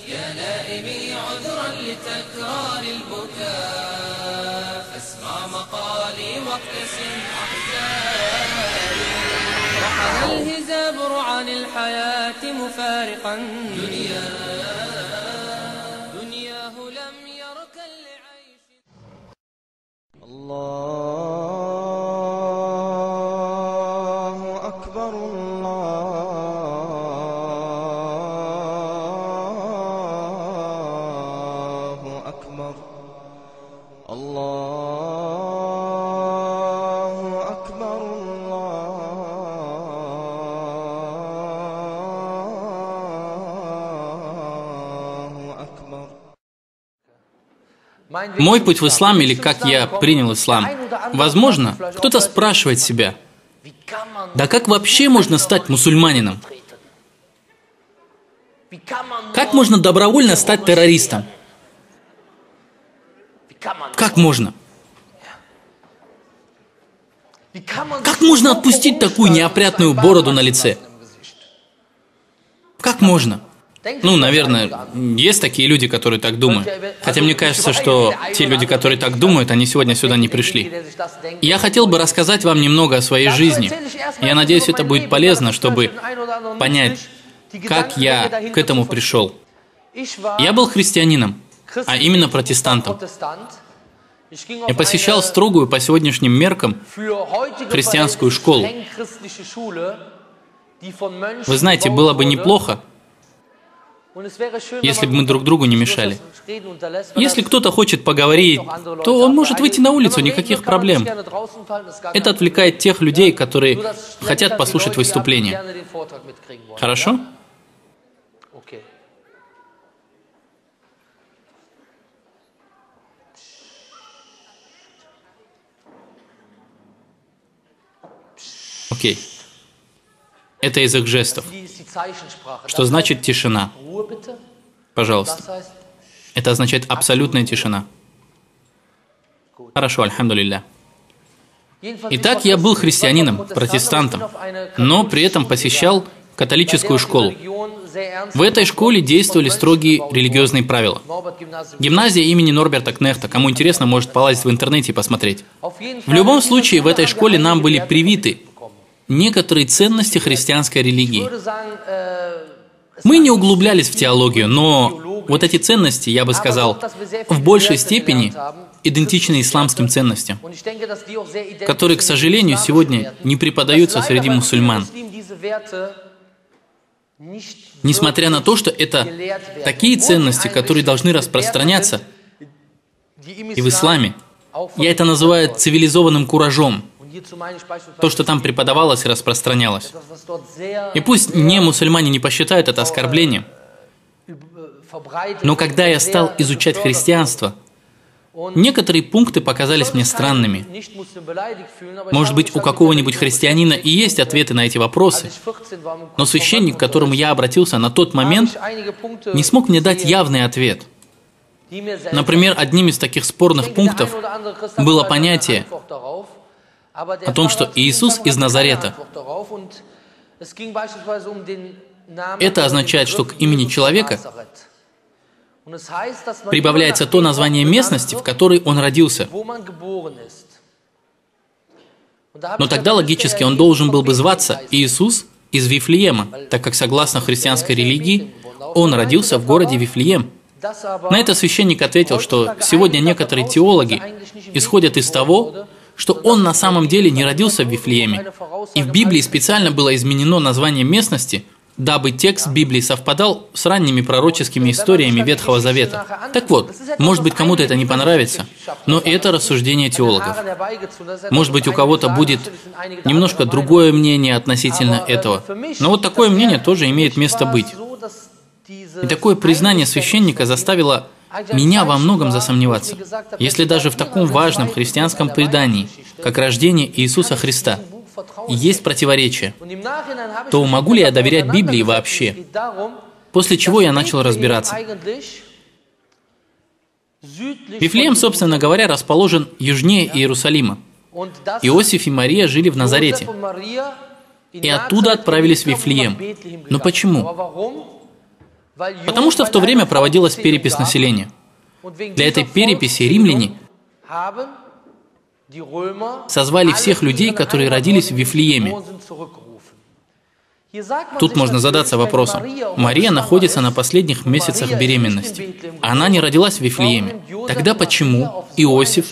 يا لائمي عذرا لتكرار البكاء فاسمع مقالي واقتسم أحزاني رحل الهزابر عن الحياة مفارقا دنياه لم يركن لعيش الله أكبر الله أكبر الله أكبر الله أكبر. Мой путь в ислам или как я принял ислам. Возможно, кто-то спрашивает себя, да как вообще можно стать мусульманином? Как можно добровольно стать террористом? Как можно? Как можно отпустить такую неопрятную бороду на лице? Как можно? Ну, наверное, есть такие люди, которые так думают. Хотя мне кажется, что те люди, которые так думают, они сегодня сюда не пришли. Я хотел бы рассказать вам немного о своей жизни. Я надеюсь, это будет полезно, чтобы понять, как я к этому пришел. Я был христианином, а именно протестантом. Я посещал строгую по сегодняшним меркам христианскую школу. Вы знаете, было бы неплохо, если бы мы друг другу не мешали. Если кто-то хочет поговорить, то он может выйти на улицу, никаких проблем. Это отвлекает тех людей, которые хотят послушать выступление. Хорошо? Окей. Это язык жестов. Что значит тишина? Пожалуйста. Это означает абсолютная тишина. Хорошо, альхамдулилля. Итак, я был христианином, протестантом, но при этом посещал католическую школу. В этой школе действовали строгие религиозные правила. Гимназия имени Норберта Кнехта. Кому интересно, может полазить в интернете и посмотреть. В любом случае, в этой школе нам были привиты некоторые ценности христианской религии. Мы не углублялись в теологию, но вот эти ценности, я бы сказал, в большей степени идентичны исламским ценностям, которые, к сожалению, сегодня не преподаются среди мусульман. Несмотря на то, что это такие ценности, которые должны распространяться и в исламе. Я это называю цивилизованным куражом. То, что там преподавалось и распространялось. И пусть не мусульмане не посчитают это оскорблением, но когда я стал изучать христианство, некоторые пункты показались мне странными. Может быть, у какого-нибудь христианина и есть ответы на эти вопросы, но священник, к которому я обратился на тот момент, не смог мне дать явный ответ. Например, одним из таких спорных пунктов было понятие о том, что Иисус из Назарета. Это означает, что к имени человека прибавляется то название местности, в которой он родился. Но тогда логически он должен был бы зваться Иисус из Вифлеема, так как согласно христианской религии он родился в городе Вифлеем. На это священник ответил, что сегодня некоторые теологи исходят из того, что он на самом деле не родился в Вифлееме. И в Библии специально было изменено название местности, дабы текст Библии совпадал с ранними пророческими историями Ветхого Завета. Так вот, может быть, кому-то это не понравится, но это рассуждение теологов. Может быть, у кого-то будет немножко другое мнение относительно этого. Но вот такое мнение тоже имеет место быть. И такое признание священника заставило меня во многом засомневаться. Если даже в таком важном христианском предании, как рождение Иисуса Христа, есть противоречия, то могу ли я доверять Библии вообще? После чего я начал разбираться. Вифлеем, собственно говоря, расположен южнее Иерусалима. Иосиф и Мария жили в Назарете, и оттуда отправились в Вифлеем. Но почему? Потому что в то время проводилась перепись населения. Для этой переписи римляне созвали всех людей, которые родились в Вифлееме. Тут можно задаться вопросом. Мария находится на последних месяцах беременности. Она не родилась в Вифлееме. Тогда почему Иосиф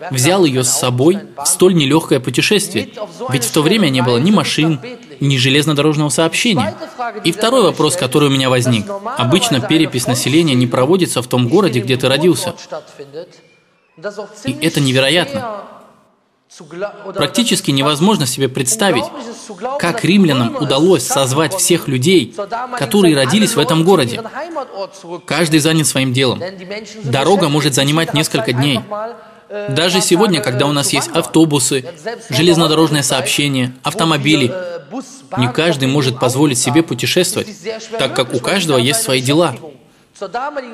взял ее с собой в столь нелегкое путешествие? Ведь в то время не было ни машин, ни железнодорожного сообщения. И второй вопрос, который у меня возник. Обычно перепись населения не проводится в том городе, где ты родился. И это невероятно. Практически невозможно себе представить, как римлянам удалось созвать всех людей, которые родились в этом городе. Каждый занят своим делом. Дорога может занимать несколько дней. Даже сегодня, когда у нас есть автобусы, железнодорожное сообщение, автомобили, не каждый может позволить себе путешествовать, так как у каждого есть свои дела.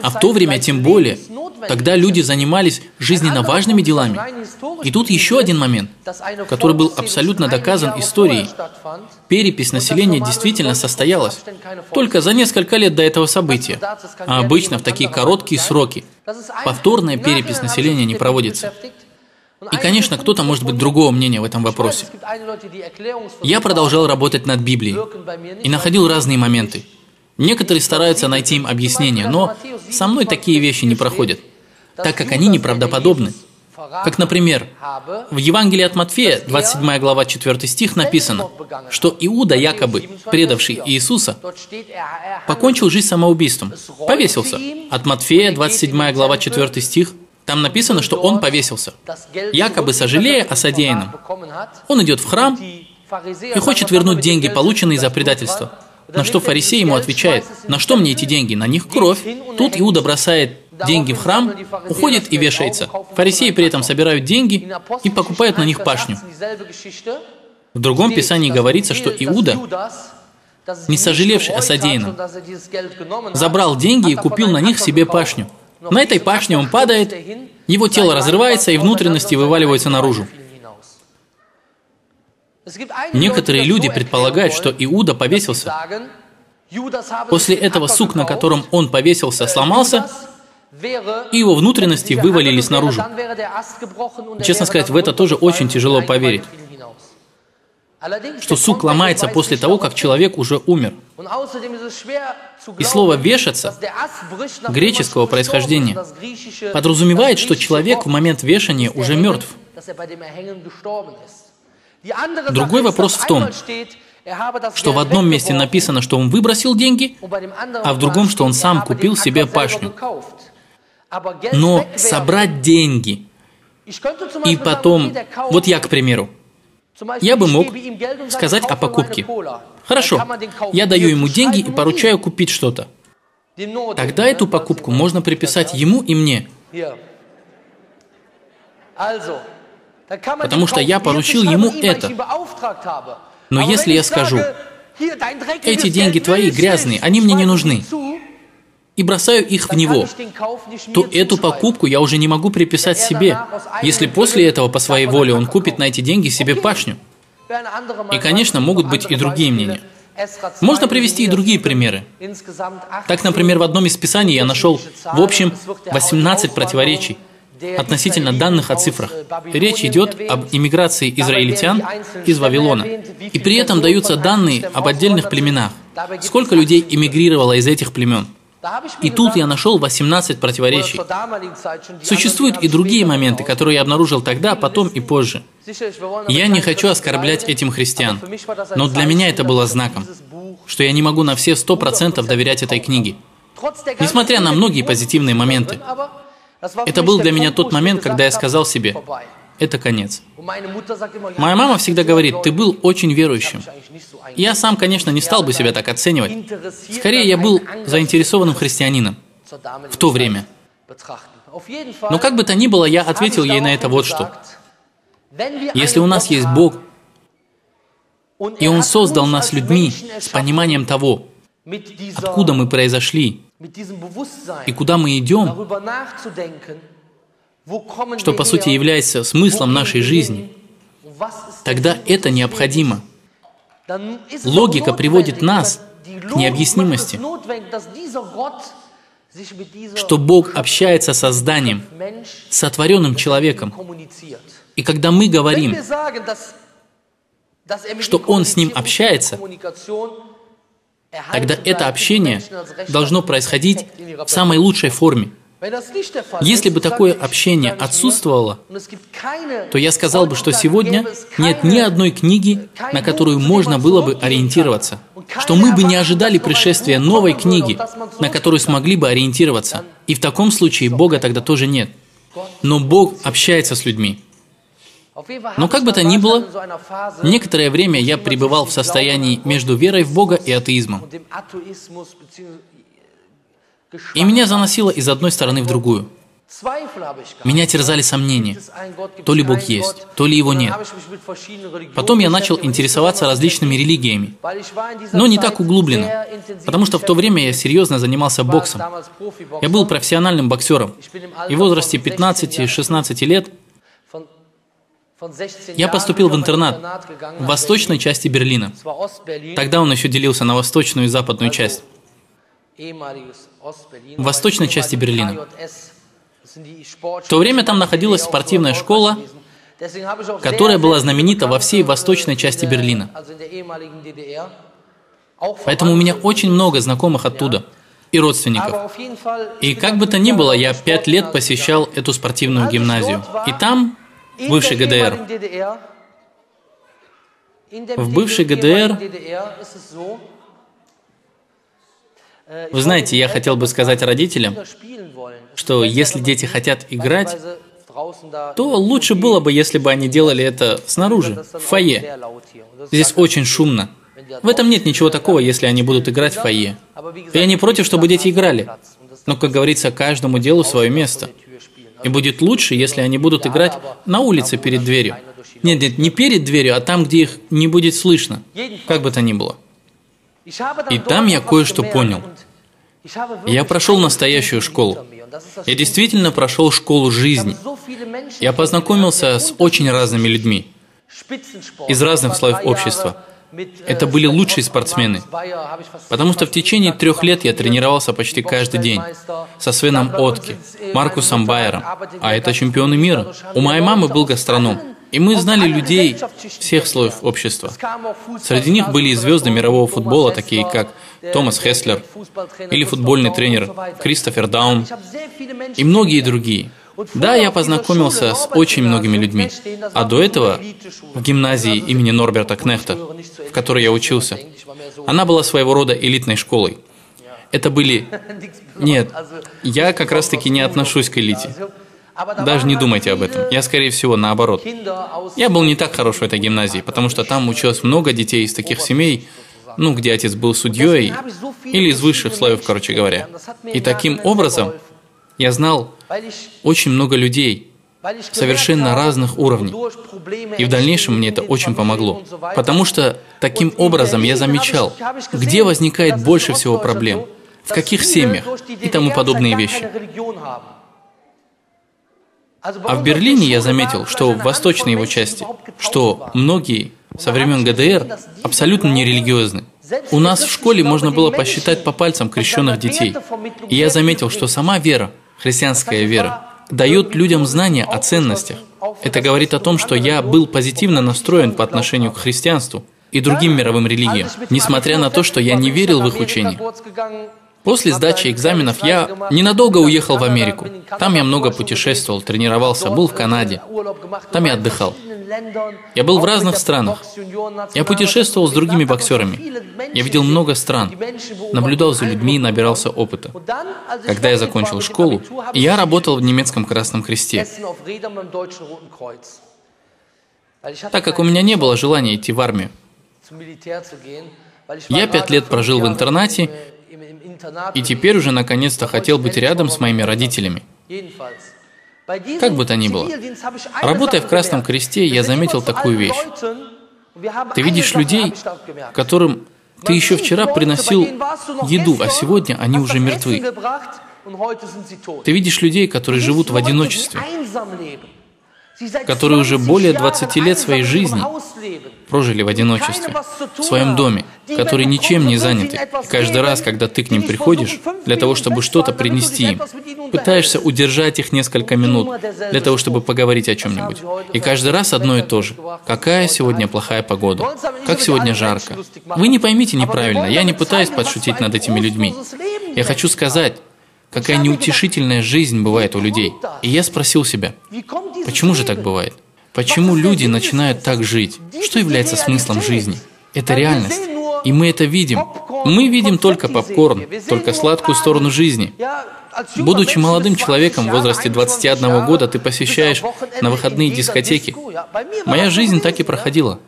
А в то время тем более, тогда люди занимались жизненно важными делами. И тут еще один момент, который был абсолютно доказан историей. Перепись населения действительно состоялась только за несколько лет до этого события. А обычно в такие короткие сроки повторная перепись населения не проводится. И, конечно, кто-то может быть другого мнения в этом вопросе. Я продолжал работать над Библией и находил разные моменты. Некоторые стараются найти им объяснение, но со мной такие вещи не проходят, так как они неправдоподобны. Как, например, в Евангелии от Матфея, 27 глава, 4 стих написано, что Иуда, якобы предавший Иисуса, покончил жизнь самоубийством, повесился. От Матфея, 27 глава, 4 стих, там написано, что он повесился, якобы сожалея о содеянном. Он идет в храм и хочет вернуть деньги, полученные за предательство. На что фарисей ему отвечает: «На что мне эти деньги? На них кровь». Тут Иуда бросает деньги в храм, уходит и вешается. Фарисеи при этом собирают деньги и покупают на них пашню. В другом писании говорится, что Иуда, не сожалевший о содеянном, забрал деньги и купил на них себе пашню. На этой пашне он падает, его тело разрывается и внутренности вываливаются наружу. Некоторые люди предполагают, что Иуда повесился. После этого сук, на котором он повесился, сломался, и его внутренности вывалились наружу. Честно сказать, в это тоже очень тяжело поверить, что сук ломается после того, как человек уже умер. И слово «вешаться» греческого происхождения подразумевает, что человек в момент вешания уже мертв. Другой вопрос в том, что в одном месте написано, что он выбросил деньги, а в другом, что он сам купил себе пашню. Но собрать деньги и потом, вот я, к примеру, я бы мог сказать о покупке. Хорошо, я даю ему деньги и поручаю купить что-то. Тогда эту покупку можно приписать ему и мне. Потому что я поручил ему это. Но если я скажу: эти деньги твои, грязные, они мне не нужны, и бросаю их в него, то эту покупку я уже не могу приписать себе, если после этого по своей воле он купит на эти деньги себе пашню. И, конечно, могут быть и другие мнения. Можно привести и другие примеры. Так, например, в одном из писаний я нашел, в общем, 18 противоречий относительно данных о цифрах. Речь идет об иммиграции израильтян из Вавилона. И при этом даются данные об отдельных племенах. Сколько людей эмигрировало из этих племен? И тут я нашел 18 противоречий. Существуют и другие моменты, которые я обнаружил тогда, потом и позже. Я не хочу оскорблять этим христиан, но для меня это было знаком, что я не могу на все 100% доверять этой книге. Несмотря на многие позитивные моменты. Это был для меня тот момент, когда я сказал себе: это конец. Моя мама всегда говорит: ты был очень верующим. Я сам, конечно, не стал бы себя так оценивать. Скорее, я был заинтересованным христианином в то время. Но как бы то ни было, я ответил ей на это вот что. Если у нас есть Бог, и Он создал нас людьми с пониманием того, откуда мы произошли и куда мы идем, что по сути является смыслом нашей жизни, тогда это необходимо. Логика приводит нас к необъяснимости, что Бог общается с созданием, с сотворенным человеком. И когда мы говорим, что Он с ним общается, тогда это общение должно происходить в самой лучшей форме. Если бы такое общение отсутствовало, то я сказал бы, что сегодня нет ни одной книги, на которую можно было бы ориентироваться, что мы бы не ожидали пришествия новой книги, на которую смогли бы ориентироваться. И в таком случае Бога тогда тоже нет. Но Бог общается с людьми. Но как бы то ни было, некоторое время я пребывал в состоянии между верой в Бога и атеизмом. И меня заносило из одной стороны в другую. Меня терзали сомнения. То ли Бог есть, то ли Его нет. Потом я начал интересоваться различными религиями. Но не так углубленно, потому что в то время я серьезно занимался боксом. Я был профессиональным боксером. И в возрасте 15-16 лет я поступил в интернат в восточной части Берлина. Тогда он еще делился на восточную и западную часть. В восточной части Берлина. В то время там находилась спортивная школа, которая была знаменита во всей восточной части Берлина. Поэтому у меня очень много знакомых оттуда и родственников. И как бы то ни было, я 5 лет посещал эту спортивную гимназию. И там, в бывшей ГДР, вы знаете, я хотел бы сказать родителям, что если дети хотят играть, то лучше было бы, если бы они делали это снаружи, в фойе. Здесь очень шумно. В этом нет ничего такого, если они будут играть в фойе. Я не против, чтобы дети играли. Но, как говорится, каждому делу свое место. И будет лучше, если они будут играть на улице перед дверью. Нет, не перед дверью, а там, где их не будет слышно. Как бы то ни было. И там я кое-что понял. Я прошел настоящую школу. Я действительно прошел школу жизни. Я познакомился с очень разными людьми, из разных слоев общества. Это были лучшие спортсмены, потому что в течение 3 лет я тренировался почти каждый день со Свеном Отке, Маркусом Байером, а это чемпионы мира. У моей мамы был гастроном, и мы знали людей всех слоев общества. Среди них были и звезды мирового футбола, такие как Томас Хеслер, или футбольный тренер Кристофер Даун, и многие другие. Да, я познакомился с очень многими людьми, а до этого в гимназии имени Норберта Кнехта, в которой я учился, она была своего рода элитной школой. Это были... Нет, я как раз-таки не отношусь к элите. Даже не думайте об этом. Я, скорее всего, наоборот. Я был не так хорош в этой гимназии, потому что там училось много детей из таких семей, где отец был судьей, или из высших слоев, короче говоря. И таким образом я знал очень много людей, совершенно разных уровней. И в дальнейшем мне это очень помогло. Потому что таким образом я замечал, где возникает больше всего проблем, в каких семьях и тому подобные вещи. А в Берлине я заметил, что в восточной его части, что многие со времен ГДР абсолютно нерелигиозны. У нас в школе можно было посчитать по пальцам крещенных детей. И я заметил, что сама вера, христианская вера, дает людям знания о ценностях. Это говорит о том, что я был позитивно настроен по отношению к христианству и другим мировым религиям, несмотря на то, что я не верил в их учение. После сдачи экзаменов я ненадолго уехал в Америку. Там я много путешествовал, тренировался, был в Канаде. Там я отдыхал. Я был в разных странах. Я путешествовал с другими боксерами. Я видел много стран, наблюдал за людьми и набирался опыта. Когда я закончил школу, я работал в немецком Красном Кресте. Так как у меня не было желания идти в армию. Я 5 лет прожил в интернате, и теперь уже наконец-то хотел быть рядом с моими родителями. Как бы то ни было, работая в Красном Кресте, я заметил такую вещь. Ты видишь людей, которым ты еще вчера приносил еду, а сегодня они уже мертвы. Ты видишь людей, которые живут в одиночестве, которые уже более 20 лет своей жизни прожили в одиночестве, в своем доме, которые ничем не заняты. И каждый раз, когда ты к ним приходишь, для того, чтобы что-то принести им, пытаешься удержать их несколько минут, для того, чтобы поговорить о чем-нибудь. И каждый раз одно и то же. Какая сегодня плохая погода? Как сегодня жарко? Вы не поймите неправильно, я не пытаюсь подшутить над этими людьми. Я хочу сказать, какая неутешительная жизнь бывает у людей. И я спросил себя, почему же так бывает? Почему люди начинают так жить? Что является смыслом жизни? Это реальность. И мы это видим. Мы видим только попкорн, только сладкую сторону жизни. Будучи молодым человеком в возрасте 21 года, ты посещаешь на выходные дискотеки. Моя жизнь так и проходила.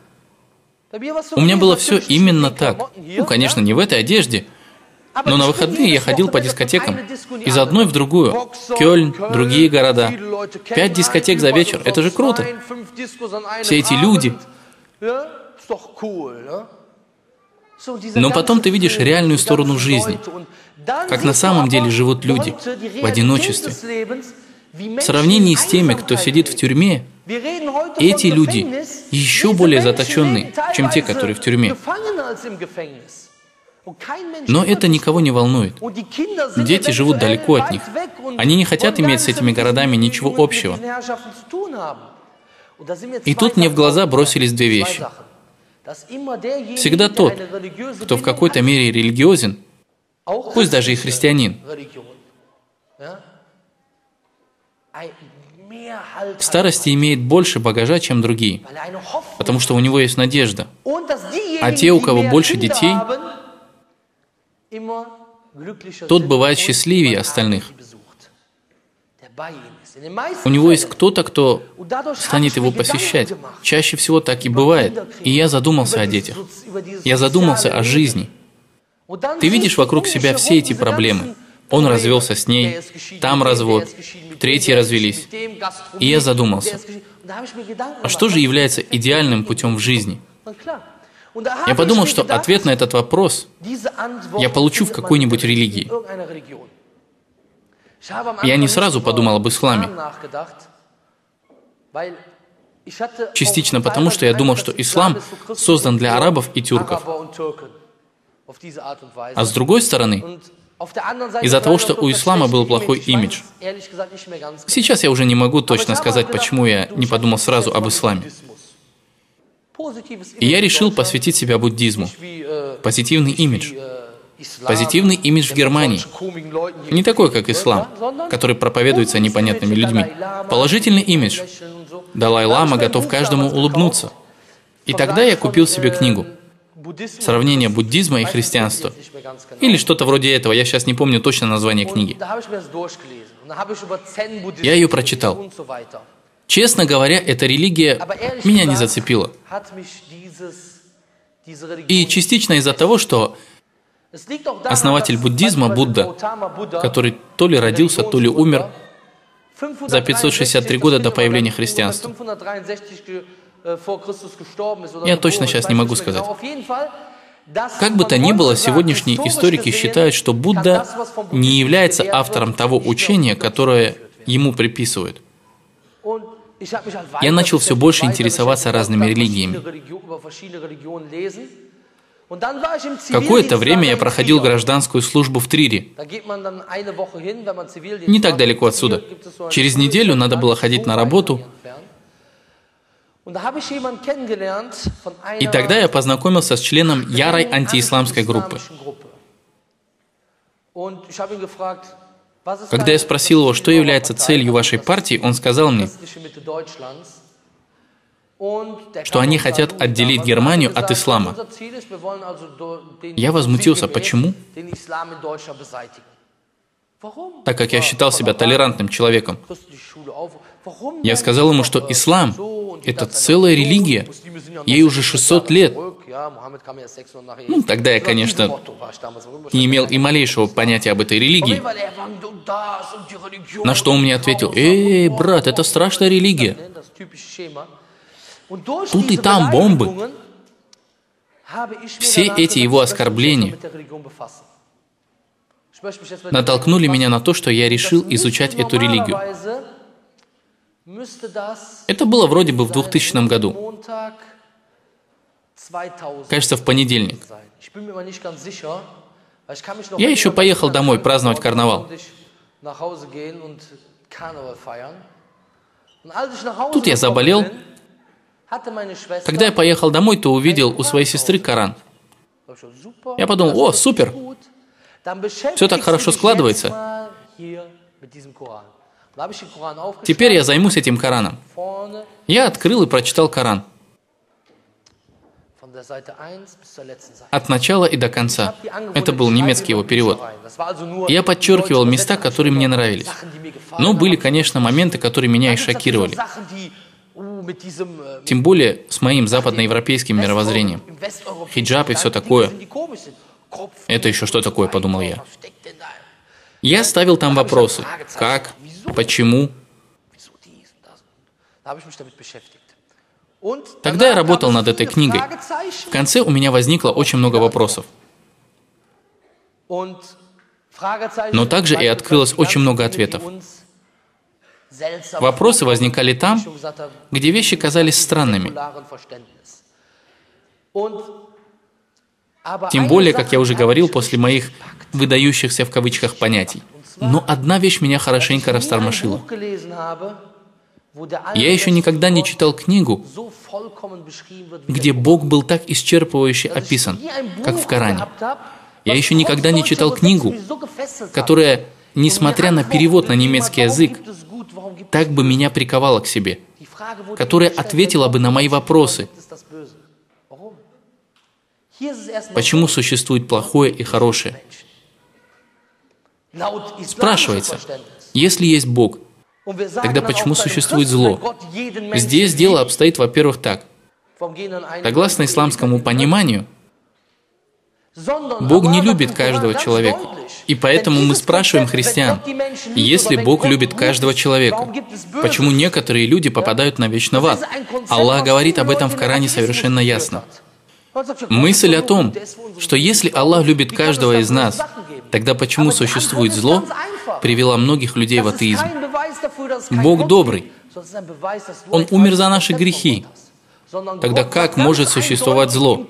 У меня было все именно так. Ну, конечно, не в этой одежде, но на выходные я ходил по дискотекам, из одной в другую. Кёльн, другие города. 5 дискотек за вечер, это же круто. Все эти люди. Но потом ты видишь реальную сторону жизни, как на самом деле живут люди, в одиночестве. В сравнении с теми, кто сидит в тюрьме, эти люди еще более заточенные, чем те, которые в тюрьме. Но это никого не волнует. Дети живут далеко от них. Они не хотят иметь с этими городами ничего общего. И тут мне в глаза бросились две вещи. Всегда тот, кто в какой-то мере религиозен, пусть даже и христианин, в старости имеет больше багажа, чем другие, потому что у него есть надежда. А те, у кого больше детей, тот бывает счастливее остальных. У него есть кто-то, кто станет его посещать. Чаще всего так и бывает. И я задумался о детях. Я задумался о жизни. Ты видишь вокруг себя все эти проблемы. Он развелся с ней, там развод, третьи развелись. И я задумался, а что же является идеальным путем в жизни? Я подумал, что ответ на этот вопрос я получу в какой-нибудь религии. Я не сразу подумал об исламе. Частично потому, что я думал, что ислам создан для арабов и тюрков. А с другой стороны, из-за того, что у ислама был плохой имидж. Сейчас я уже не могу точно сказать, почему я не подумал сразу об исламе. И я решил посвятить себя буддизму. Позитивный имидж. Позитивный имидж в Германии. Не такой, как ислам, который проповедуется непонятными людьми. Положительный имидж. Далай-лама готов каждому улыбнуться. И тогда я купил себе книгу «Сравнение буддизма и христианства». Или что-то вроде этого, я сейчас не помню точно название книги. Я ее прочитал. Честно говоря, эта религия меня не зацепила. И частично из-за того, что основатель буддизма, Будда, который то ли родился, то ли умер за 563 года до появления христианства. Я точно сейчас не могу сказать. Как бы то ни было, сегодняшние историки считают, что Будда не является автором того учения, которое ему приписывают. Я начал все больше интересоваться разными религиями. Какое-то время я проходил гражданскую службу в Трире. Не так далеко отсюда. Через неделю надо было ходить на работу. И тогда я познакомился с членом ярой антиисламской группы. Когда я спросил его, что является целью вашей партии, он сказал мне, что они хотят отделить Германию от ислама. Я возмутился, почему? так как я считал себя толерантным человеком. Я сказал ему, что ислам – это целая религия, ей уже 600 лет. Ну, тогда я, конечно, не имел и малейшего понятия об этой религии. На что он мне ответил: «Эй, брат, это страшная религия. Тут и там бомбы». Все эти его оскорбления натолкнули меня на то, что я решил изучать эту религию. Это было вроде бы в 2000 году. Кажется, в понедельник. Я еще поехал домой праздновать карнавал. Тут я заболел. Когда я поехал домой, то увидел у своей сестры Коран. Я подумал: о, супер! Все так хорошо складывается. Теперь я займусь этим Кораном. Я открыл и прочитал Коран. От начала и до конца. Это был немецкий его перевод. Я подчеркивал места, которые мне нравились. Но были, конечно, моменты, которые меня и шокировали. Тем более с моим западноевропейским мировоззрением. Хиджаб и все такое. Это еще что такое, подумал я. Я ставил там вопросы. Как? Почему? Тогда я работал над этой книгой. В конце у меня возникло очень много вопросов. Но также и открылось очень много ответов. Вопросы возникали там, где вещи казались странными. Тем более, как я уже говорил, после моих выдающихся в кавычках понятий. Но одна вещь меня хорошенько растормошила. Я еще никогда не читал книгу, где Бог был так исчерпывающе описан, как в Коране. Я еще никогда не читал книгу, которая, несмотря на перевод на немецкий язык, так бы меня приковала к себе, которая ответила бы на мои вопросы. Почему существует плохое и хорошее? Спрашивается, если есть Бог, тогда почему существует зло? Здесь дело обстоит, во-первых, так. Согласно исламскому пониманию, Бог не любит каждого человека. И поэтому мы спрашиваем христиан, если Бог любит каждого человека, почему некоторые люди попадают навечно в ад? Аллах говорит об этом в Коране совершенно ясно. Мысль о том, что если Аллах любит каждого из нас, тогда почему существует зло, привела многих людей в атеизм. Бог добрый. Он умер за наши грехи. Тогда как может существовать зло?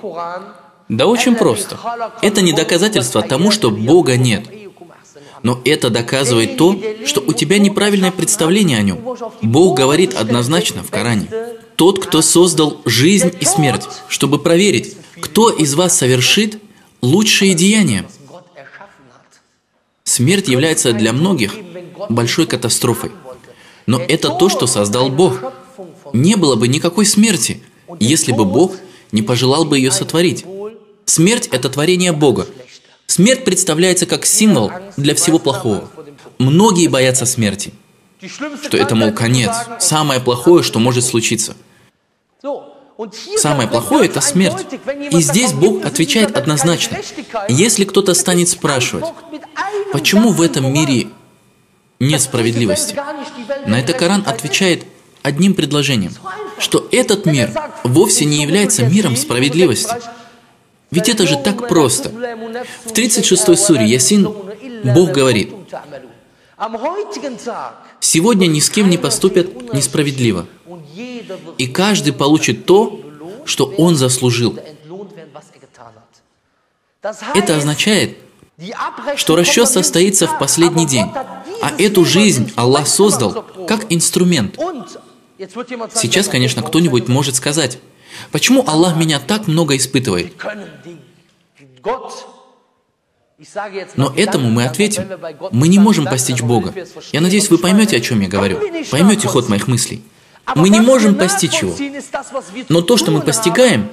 Да очень просто. Это не доказательство тому, что Бога нет. Но это доказывает то, что у тебя неправильное представление о Нем. Бог говорит однозначно в Коране: «Тот, кто создал жизнь и смерть, чтобы проверить, кто из вас совершит лучшие деяния». Смерть является для многих большой катастрофой. Но это то, что создал Бог. Не было бы никакой смерти, если бы Бог не пожелал бы ее сотворить. Смерть – это творение Бога. Смерть представляется как символ для всего плохого. Многие боятся смерти, что это, мол, конец, самое плохое, что может случиться. Самое плохое – это смерть. И здесь Бог отвечает однозначно. Если кто-то станет спрашивать, почему в этом мире нет справедливости, на это Коран отвечает одним предложением, что этот мир вовсе не является миром справедливости. Ведь это же так просто. В 36-й суре Ясин Бог говорит: «Сегодня ни с кем не поступят несправедливо, и каждый получит то, что он заслужил». Это означает, что расчет состоится в последний день, а эту жизнь Аллах создал как инструмент. Сейчас, конечно, кто-нибудь может сказать: почему Аллах меня так много испытывает? Но этому мы ответим: мы не можем постичь Бога. Я надеюсь, вы поймете, о чем я говорю. Поймете ход моих мыслей. Мы не можем постичь Его. Но то, что мы постигаем,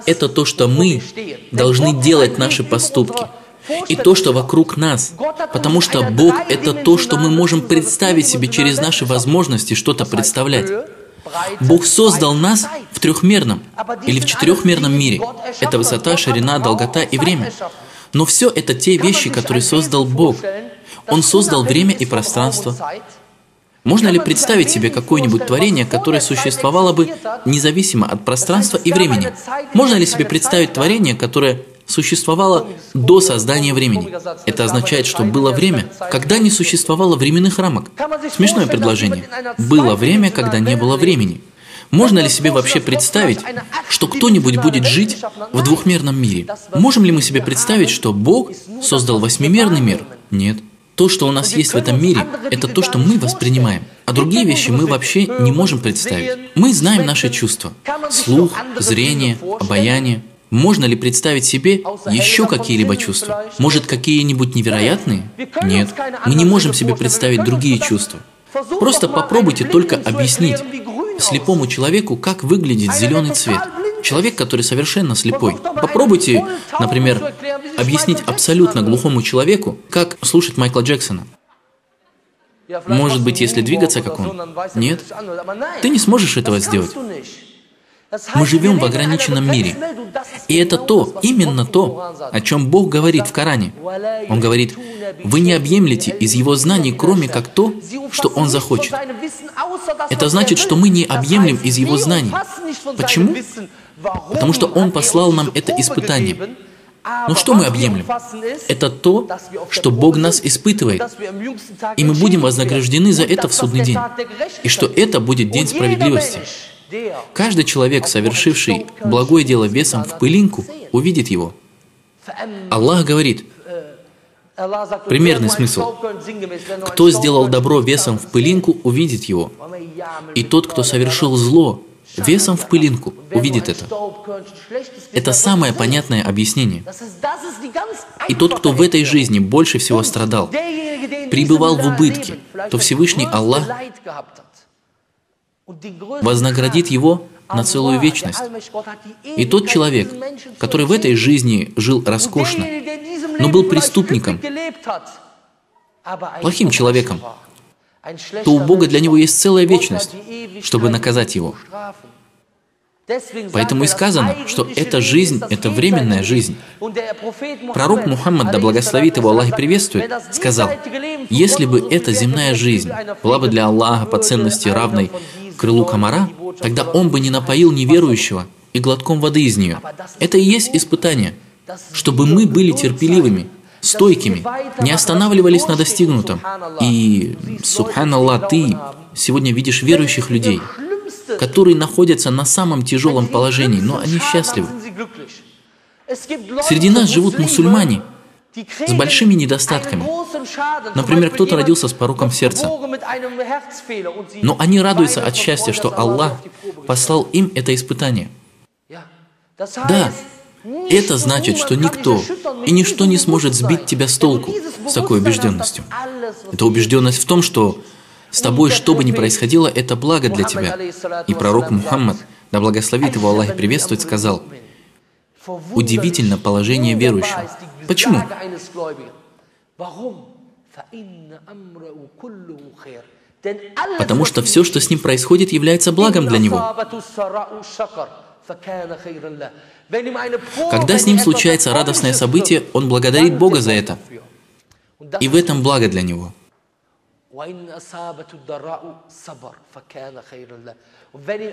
это то, что мы должны делать наши поступки. и то, что вокруг нас. Потому что Бог – это то, что мы можем представить себе через наши возможности что-то представлять. Бог создал нас в трехмерном или в четырехмерном мире. Это высота, ширина, долгота и время. Но все это те вещи, которые создал Бог. Он создал время и пространство. Можно ли представить себе какое-нибудь творение, которое существовало бы независимо от пространства и времени? Можно ли себе представить творение, которое существовало до создания времени? Это означает, что было время, когда не существовало временных рамок. Смешное предложение. Было время, когда не было времени. Можно ли себе вообще представить, что кто-нибудь будет жить в двухмерном мире? Можем ли мы себе представить, что Бог создал восьмимерный мир? Нет. То, что у нас есть в этом мире, это то, что мы воспринимаем. А другие вещи мы вообще не можем представить. Мы знаем наши чувства. Слух, зрение, обаяние. Можно ли представить себе еще какие-либо чувства? Может, какие-нибудь невероятные? Нет. Мы не можем себе представить другие чувства. Просто попробуйте только объяснить слепому человеку, как выглядит зеленый цвет. Человек, который совершенно слепой. Попробуйте, например, объяснить абсолютно глухому человеку, как слушать Майкла Джексона. Может быть, если двигаться, как он? Нет. Ты не сможешь этого сделать. Мы живем в ограниченном мире. И это то, именно то, о чем Бог говорит в Коране. Он говорит, вы не объемлете из Его знаний, кроме как то, что Он захочет. Это значит, что мы не объемлем из Его знаний. Почему? Потому что Он послал нам это испытание. Но что мы объемлем? Это то, что Бог нас испытывает. И мы будем вознаграждены за это в судный день. И что это будет день справедливости. Каждый человек, совершивший благое дело весом в пылинку, увидит его. Аллах говорит, примерный смысл, кто сделал добро весом в пылинку, увидит его. И тот, кто совершил зло весом в пылинку, увидит это. Это самое понятное объяснение. И тот, кто в этой жизни больше всего страдал, пребывал в убытке, то Всевышний Аллах вознаградит его на целую вечность. И тот человек, который в этой жизни жил роскошно, но был преступником, плохим человеком, то у Бога для него есть целая вечность, чтобы наказать его. Поэтому и сказано, что эта жизнь – это временная жизнь. Пророк Мухаммад, да благословит его Аллах и приветствует, сказал, если бы эта земная жизнь была бы для Аллаха по ценности равной крылу комара, тогда Он бы не напоил неверующего и глотком воды из нее. Это и есть испытание, чтобы мы были терпеливыми, стойкими, не останавливались на достигнутом. И, субханаллах, ты сегодня видишь верующих людей, которые находятся на самом тяжелом положении, но они счастливы. Среди нас живут мусульмане с большими недостатками. Например, кто-то родился с пороком сердца, но они радуются от счастья, что Аллах послал им это испытание. Да, это значит, что никто и ничто не сможет сбить тебя с толку с такой убежденностью. Это убежденность в том, что с тобой, что бы ни происходило, это благо для тебя. И пророк Мухаммад, да благословит его Аллах и приветствует, сказал, удивительно положение верующего. Почему? Потому что все, что с ним происходит, является благом для него. Когда с ним случается радостное событие, он благодарит Бога за это. И в этом благо для него.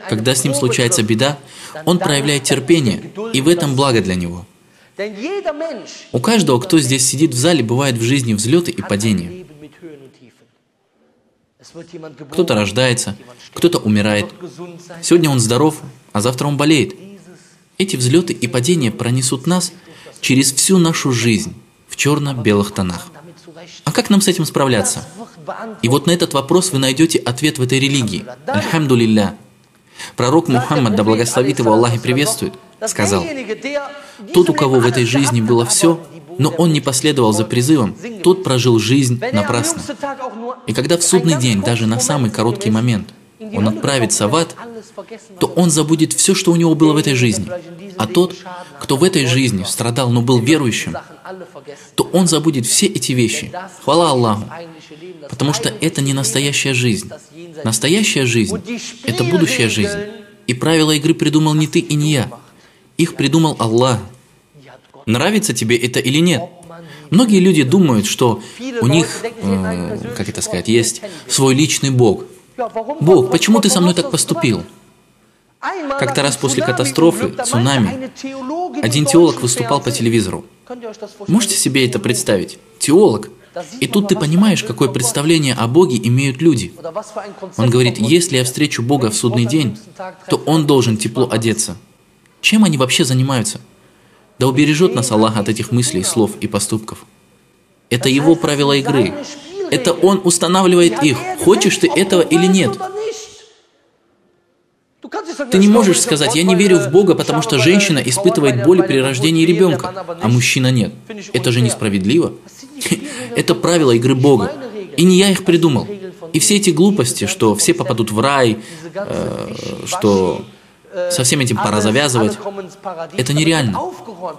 Когда с ним случается беда, он проявляет терпение, и в этом благо для него. У каждого, кто здесь сидит в зале, бывает в жизни взлеты и падения. Кто-то рождается, кто-то умирает. Сегодня он здоров, а завтра он болеет. Эти взлеты и падения пронесут нас через всю нашу жизнь в черно-белых тонах. А как нам с этим справляться? И вот на этот вопрос вы найдете ответ в этой религии. Альхамдулилля. Пророк Мухаммад, да благословит его Аллах и приветствует, сказал, тот, у кого в этой жизни было все, но он не последовал за призывом, тот прожил жизнь напрасно. И когда в судный день, даже на самый короткий момент, он отправится в ад, то он забудет все, что у него было в этой жизни. А тот, кто в этой жизни страдал, но был верующим, то он забудет все эти вещи. Хвала Аллаху. Потому что это не настоящая жизнь. Настоящая жизнь – это будущая жизнь. И правила игры придумал не ты и не я. Их придумал Аллах. Нравится тебе это или нет? Многие люди думают, что у них, как это сказать, есть свой личный Бог. Бог, почему ты со мной так поступил? Как-то раз после катастрофы, цунами, один теолог выступал по телевизору. Можете себе это представить? Теолог. И тут ты понимаешь, какое представление о Боге имеют люди. Он говорит, если я встречу Бога в судный день, то Он должен тепло одеться. Чем они вообще занимаются? Да убережет нас Аллах от этих мыслей, слов и поступков. Это Его правила игры. Это Он устанавливает их, хочешь ты этого или нет. Ты не можешь сказать, я не верю в Бога, потому что женщина испытывает боль при рождении ребенка, а мужчина нет. Это же несправедливо. Это правила игры Бога. И не я их придумал. И все эти глупости, что все попадут в рай, что со всем этим пора завязывать, это нереально.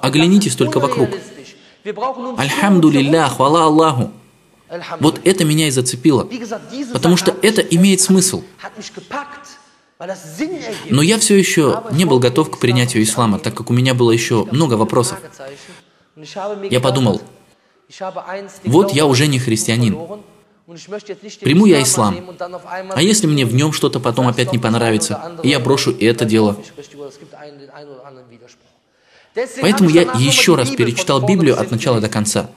Оглянитесь только вокруг. Альхамдулиллях, хвала Аллаху. Вот это меня и зацепило. Потому что это имеет смысл. Но я все еще не был готов к принятию ислама, так как у меня было еще много вопросов. Я подумал, вот я уже не христианин. Приму я ислам. А если мне в нем что-то потом опять не понравится, и я брошу это дело? Поэтому я еще раз перечитал Библию от начала до конца.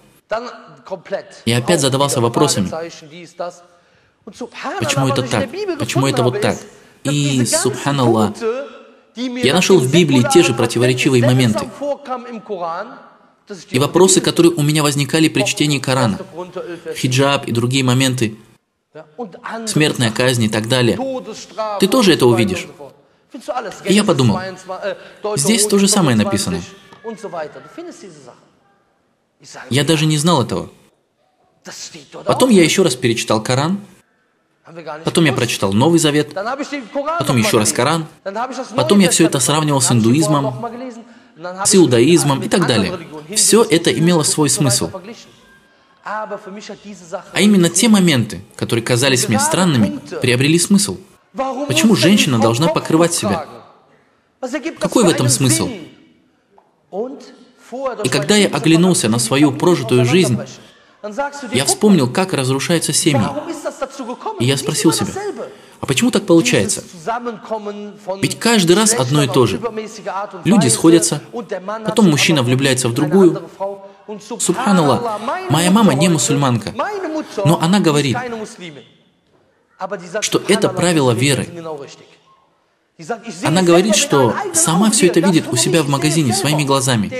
И опять задавался вопросами. Почему это так? Почему это вот так? И, субханаллах, я нашел в Библии те же противоречивые моменты. И вопросы, которые у меня возникали при чтении Корана. Хиджаб и другие моменты. Смертная казнь и так далее. Ты тоже это увидишь. И я подумал, здесь то же самое написано. Я даже не знал этого. Потом я еще раз перечитал Коран. Потом я прочитал Новый Завет, потом еще раз Коран, потом я все это сравнивал с индуизмом, с иудаизмом и так далее. Все это имело свой смысл. А именно те моменты, которые казались мне странными, приобрели смысл. Почему женщина должна покрывать себя? Какой в этом смысл? И когда я оглянулся на свою прожитую жизнь, я вспомнил, как разрушаются семьи. И я спросил себя, а почему так получается? Ведь каждый раз одно и то же. Люди сходятся, потом мужчина влюбляется в другую. Субханаллах, моя мама не мусульманка, но она говорит, что это правило веры. Она говорит, что сама все это видит у себя в магазине своими глазами.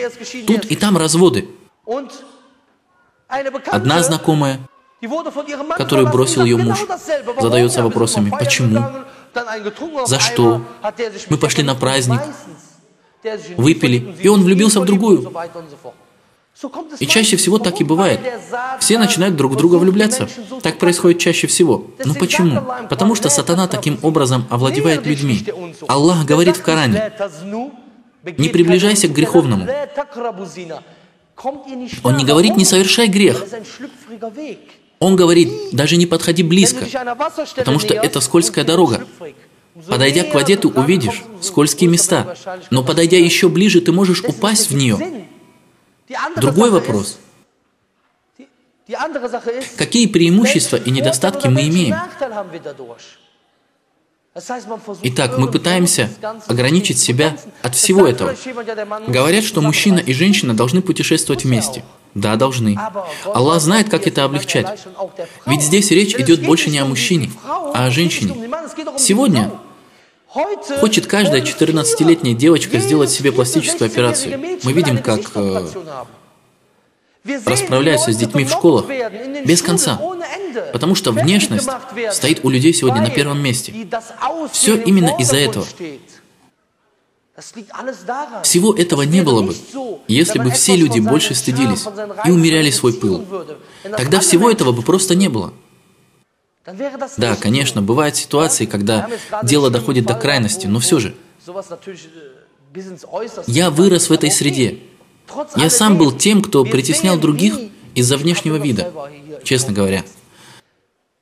Тут и там разводы. Одна знакомая, которую бросил ее муж, задается вопросами, почему, за что, мы пошли на праздник, выпили, и он влюбился в другую. И чаще всего так и бывает. Все начинают друг в друга влюбляться. Так происходит чаще всего. Но почему? Потому что сатана таким образом овладевает людьми. Аллах говорит в Коране, не приближайся к греховному. Он не говорит, не совершай грех. Он говорит, даже не подходи близко, потому что это скользкая дорога. Подойдя к воде, ты увидишь скользкие места, но подойдя еще ближе, ты можешь упасть в нее. Другой вопрос. Какие преимущества и недостатки мы имеем? Итак, мы пытаемся ограничить себя от всего этого. Говорят, что мужчина и женщина должны путешествовать вместе. Да, должны. Аллах знает, как это облегчать. Ведь здесь речь идет больше не о мужчине, а о женщине. Сегодня хочет каждая 14-летняя девочка сделать себе пластическую операцию. Мы видим, как расправляются с детьми в школах без конца. Потому что внешность стоит у людей сегодня на первом месте. Все именно из-за этого. Всего этого не было бы, если бы все люди больше стыдились и умеряли свой пыл. Тогда всего этого бы просто не было. Да, конечно, бывают ситуации, когда дело доходит до крайности, но все же. Я вырос в этой среде. Я сам был тем, кто притеснял других из-за внешнего вида, честно говоря.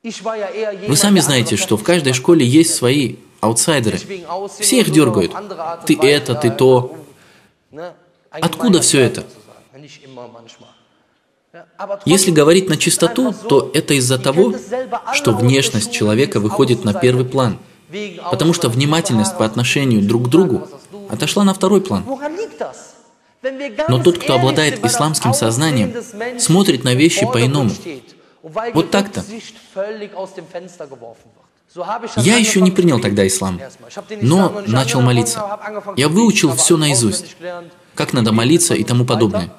Вы сами знаете, что в каждой школе есть свои аутсайдеры. Все их дергают. Ты это, ты то. Откуда все это? Если говорить на чистоту, то это из-за того, что внешность человека выходит на первый план, потому что внимательность по отношению друг к другу отошла на второй план. Но тот, кто обладает исламским сознанием, смотрит на вещи по-иному. Вот так-то. Я еще не принял тогда ислам, но начал молиться. Я выучил все наизусть, как надо молиться и тому подобное.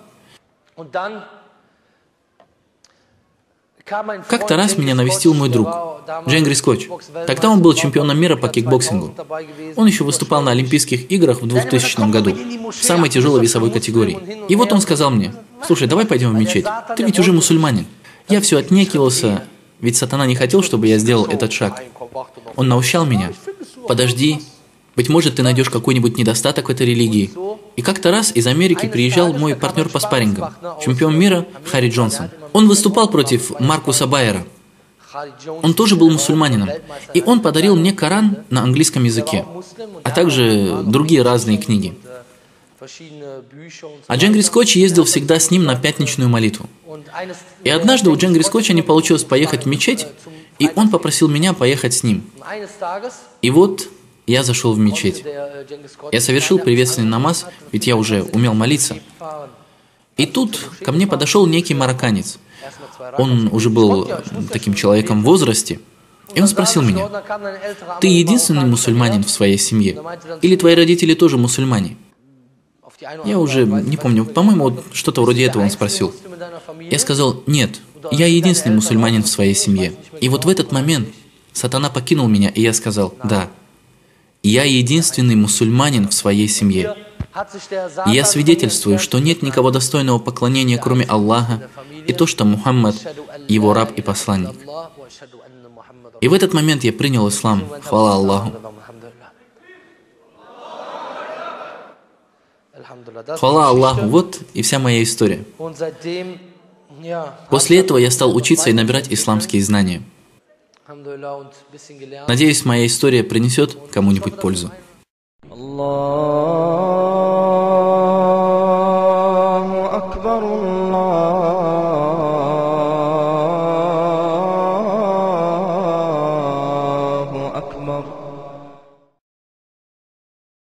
Как-то раз меня навестил мой друг, Дженгрис Коч. Тогда он был чемпионом мира по кикбоксингу. Он еще выступал на Олимпийских играх в 2000 году, в самой тяжелой весовой категории. И вот он сказал мне: «Слушай, давай пойдем в мечеть, ты ведь уже мусульманин». Я все отнекивался, ведь сатана не хотел, чтобы я сделал этот шаг. Он наущал меня: «Подожди, быть может, ты найдешь какой-нибудь недостаток в этой религии». И как-то раз из Америки приезжал мой партнер по спаррингам, чемпион мира Харри Джонсон. Он выступал против Маркуса Байера. Он тоже был мусульманином. И он подарил мне Коран на английском языке, а также другие разные книги. А Дженгрис Коч ездил всегда с ним на пятничную молитву. И однажды у Дженгрис Коча не получилось поехать в мечеть, и он попросил меня поехать с ним. И вот я зашел в мечеть. Я совершил приветственный намаз, ведь я уже умел молиться. И тут ко мне подошел некий марокканец. Он уже был таким человеком в возрасте. И он спросил меня: «Ты единственный мусульманин в своей семье? Или твои родители тоже мусульмане?» Я уже не помню, по-моему, вот что-то вроде этого он спросил. Я сказал: «Нет, я единственный мусульманин в своей семье». И вот в этот момент сатана покинул меня, и я сказал: «Да, я единственный мусульманин в своей семье. И я свидетельствую, что нет никого достойного поклонения, кроме Аллаха, и то, что Мухаммад – его раб и посланник». И в этот момент я принял ислам. Хвала Аллаху. Хвала Аллаху. Вот и вся моя история. После этого я стал учиться и набирать исламские знания. Надеюсь, моя история принесет кому-нибудь пользу. Аллаху Акбар.